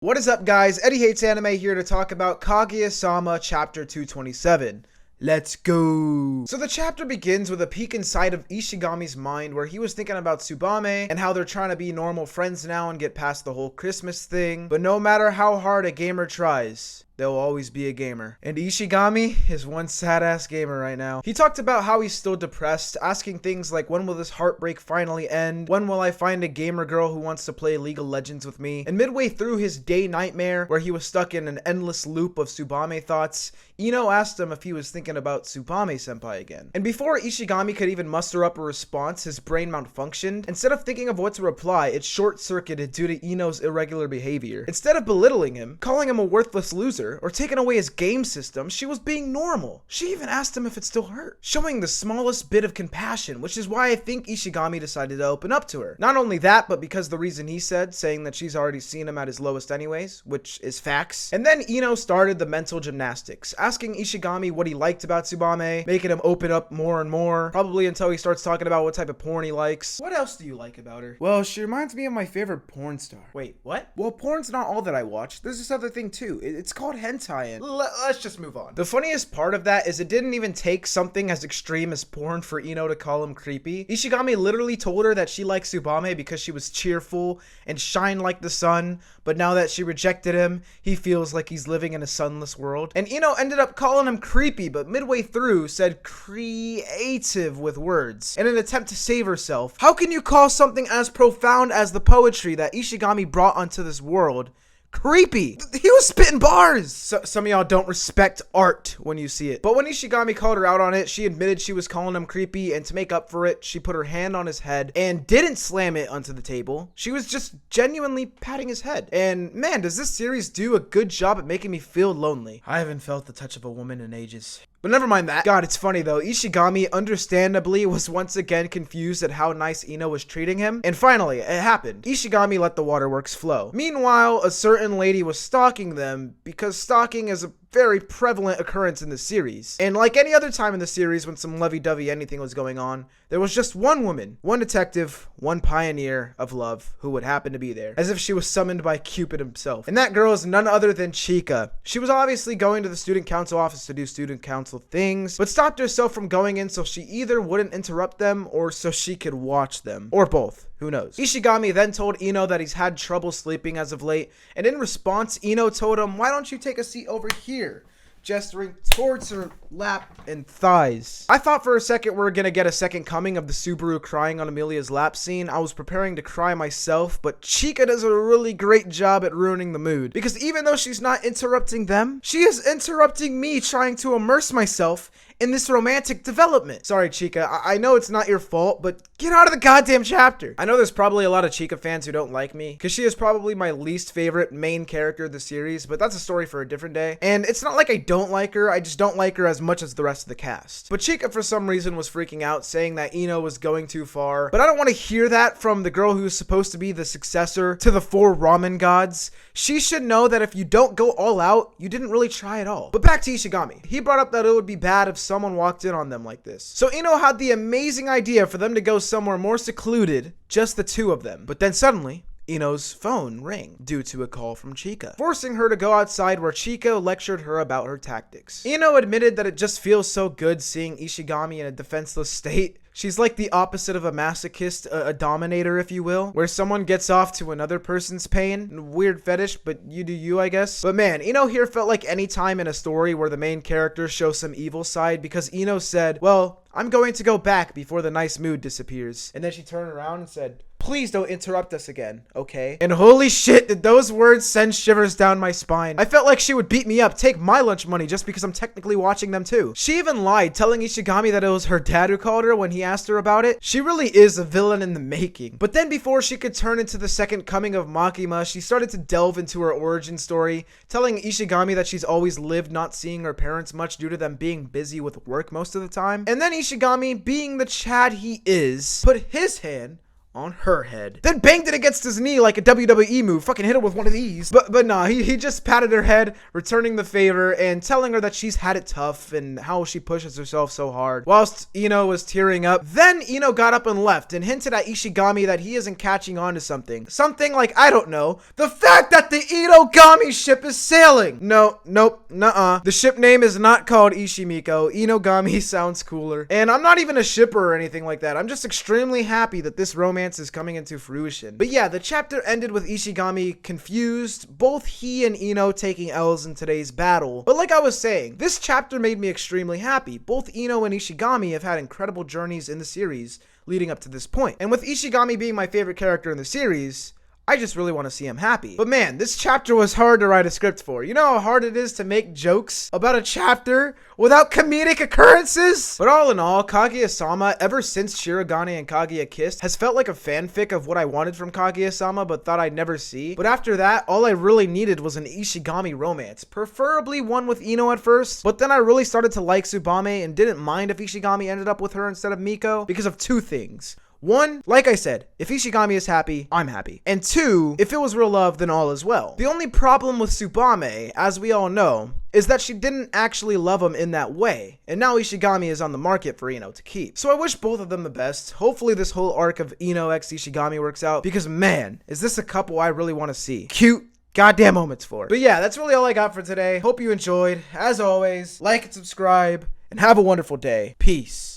What is up, guys? Eddie Hates Anime here to talk about Kaguya-sama Chapter 227. Let's go! So the chapter begins with a peek inside of Ishigami's mind where he was thinking about Tsubame and how they're trying to be normal friends now and get past the whole Christmas thing. But no matter how hard a gamer tries, there'll always be a gamer. And Ishigami is one sad-ass gamer right now. He talked about how he's still depressed, asking things like, when will this heartbreak finally end? When will I find a gamer girl who wants to play League of Legends with me? And midway through his day nightmare, where he was stuck in an endless loop of Tsubame thoughts, Iino asked him if he was thinking about Tsubame-senpai again. And before Ishigami could even muster up a response, his brain malfunctioned. Instead of thinking of what to reply, it short-circuited due to Iino's irregular behavior. Instead of belittling him, calling him a worthless loser, or taking away his game system, she was being normal. She even asked him if it still hurt, showing the smallest bit of compassion, which is why I think Ishigami decided to open up to her. Not only that, but because the reason he said, saying that she's already seen him at his lowest anyways, which is facts. And then Iino started the mental gymnastics, asking Ishigami what he liked about Tsubame, making him open up more and more, probably until he starts talking about what type of porn he likes. What else do you like about her? Well, she reminds me of my favorite porn star. Wait, what? Well, porn's not all that I watch. There's this other thing too. It's called hentai, and let's just move on. The funniest part of that is it didn't even take something as extreme as porn for Iino to call him creepy. Ishigami literally told her that she liked Tsubame because she was cheerful and shined like the sun, but now that she rejected him, he feels like he's living in a sunless world. And Iino ended up calling him creepy, but midway through said creative with words in an attempt to save herself. How can you call something as profound as the poetry that Ishigami brought onto this world creepy? He was spitting bars. So, some of y'all don't respect art when you see it. But when Ishigami called her out on it, she admitted she was calling him creepy, and to make up for it, she put her hand on his head and didn't slam it onto the table. She was just genuinely patting his head. And man, does this series do a good job at making me feel lonely. I haven't felt the touch of a woman in ages. But never mind that. God, it's funny though. Ishigami understandably was once again confused at how nice Iino was treating him. And finally, it happened. Ishigami let the waterworks flow. Meanwhile, a certain lady was stalking them because stalking is a very prevalent occurrence in the series. And like any other time in the series when some lovey-dovey anything was going on, there was just one woman, one detective, one pioneer of love who would happen to be there, as if she was summoned by Cupid himself. And that girl is none other than Chika. She was obviously going to the student council office to do student council things, but stopped herself from going in so she either wouldn't interrupt them or so she could watch them, or both. Who knows? Ishigami then told Iino that he's had trouble sleeping as of late, and in response, Iino told him, "Why don't you take a seat over here?" gesturing towards her lap and thighs. I thought for a second we were gonna get a second coming of the Subaru crying on Amelia's lap scene. I was preparing to cry myself, but Chika does a really great job at ruining the mood, because even though she's not interrupting them, she is interrupting me trying to immerse myself in this romantic development. Sorry, Chika, I know it's not your fault, but get out of the goddamn chapter. I know there's probably a lot of Chika fans who don't like me, because she is probably my least favorite main character of the series, but that's a story for a different day. And it's not like I don't like her, I just don't like her as much as the rest of the cast. But Chika for some reason was freaking out, saying that Iino was going too far. But I don't want to hear that from the girl who's supposed to be the successor to the 4 ramen gods. She should know that if you don't go all out, you didn't really try at all. But back to Ishigami. He brought up that it would be bad if someone walked in on them like this. So Iino had the amazing idea for them to go somewhere more secluded, just the two of them. But then suddenly, Iino's phone rang due to a call from Chika, forcing her to go outside where Chika lectured her about her tactics. Iino admitted that it just feels so good seeing Ishigami in a defenseless state. She's like the opposite of a masochist, a dominator, if you will, where someone gets off to another person's pain. Weird fetish, but you do you, I guess. But man, Iino here felt like any time in a story where the main character shows some evil side, because Iino said, "Well, I'm going to go back before the nice mood disappears." And then she turned around and said, "Please don't interrupt us again, okay?" And holy shit, did those words send shivers down my spine. I felt like she would beat me up, take my lunch money just because I'm technically watching them too. She even lied, telling Ishigami that it was her dad who called her when he asked her about it. She really is a villain in the making. But then before she could turn into the second coming of Makima, she started to delve into her origin story, telling Ishigami that she's always lived not seeing her parents much due to them being busy with work most of the time. And then Ishigami, being the Chad he is, put his hand on her head, then banged it against his knee like a WWE move, fucking hit her with one of these. But nah, he just patted her head, returning the favor and telling her that she's had it tough and how she pushes herself so hard, whilst Iino was tearing up. Then Iino got up and left and hinted at Ishigami that he isn't catching on to something like, I don't know, the fact that the Inogami ship is sailing. Nope, nuh-uh. The ship name is not called Ishimiko. Inogami sounds cooler, and I'm not even a shipper or anything like that. I'm just extremely happy that this romance is coming into fruition. But yeah, the chapter ended with Ishigami confused, both he and Iino taking L's in today's battle. But like I was saying, this chapter made me extremely happy. Both Iino and Ishigami have had incredible journeys in the series leading up to this point. And with Ishigami being my favorite character in the series, I just really want to see him happy. But man, this chapter was hard to write a script for. You know how hard it is to make jokes about a chapter without comedic occurrences? But all in all, Kaguya-sama, ever since Shirogane and Kaguya kissed, has felt like a fanfic of what I wanted from Kaguya-sama but thought I'd never see. But after that, all I really needed was an Ishigami romance, preferably one with Iino at first. But then I really started to like Tsubame and didn't mind if Ishigami ended up with her instead of Miko because of two things. One, like I said, if Ishigami is happy, I'm happy. And two, if it was real love, then all is well. The only problem with Tsubame, as we all know, is that she didn't actually love him in that way, and now Ishigami is on the market for Iino to keep. So I wish both of them the best. Hopefully this whole arc of Iino x Ishigami works out, because man, is this a couple I really want to see. Cute goddamn moments for. But yeah, that's really all I got for today. Hope you enjoyed. As always, like and subscribe, and have a wonderful day. Peace.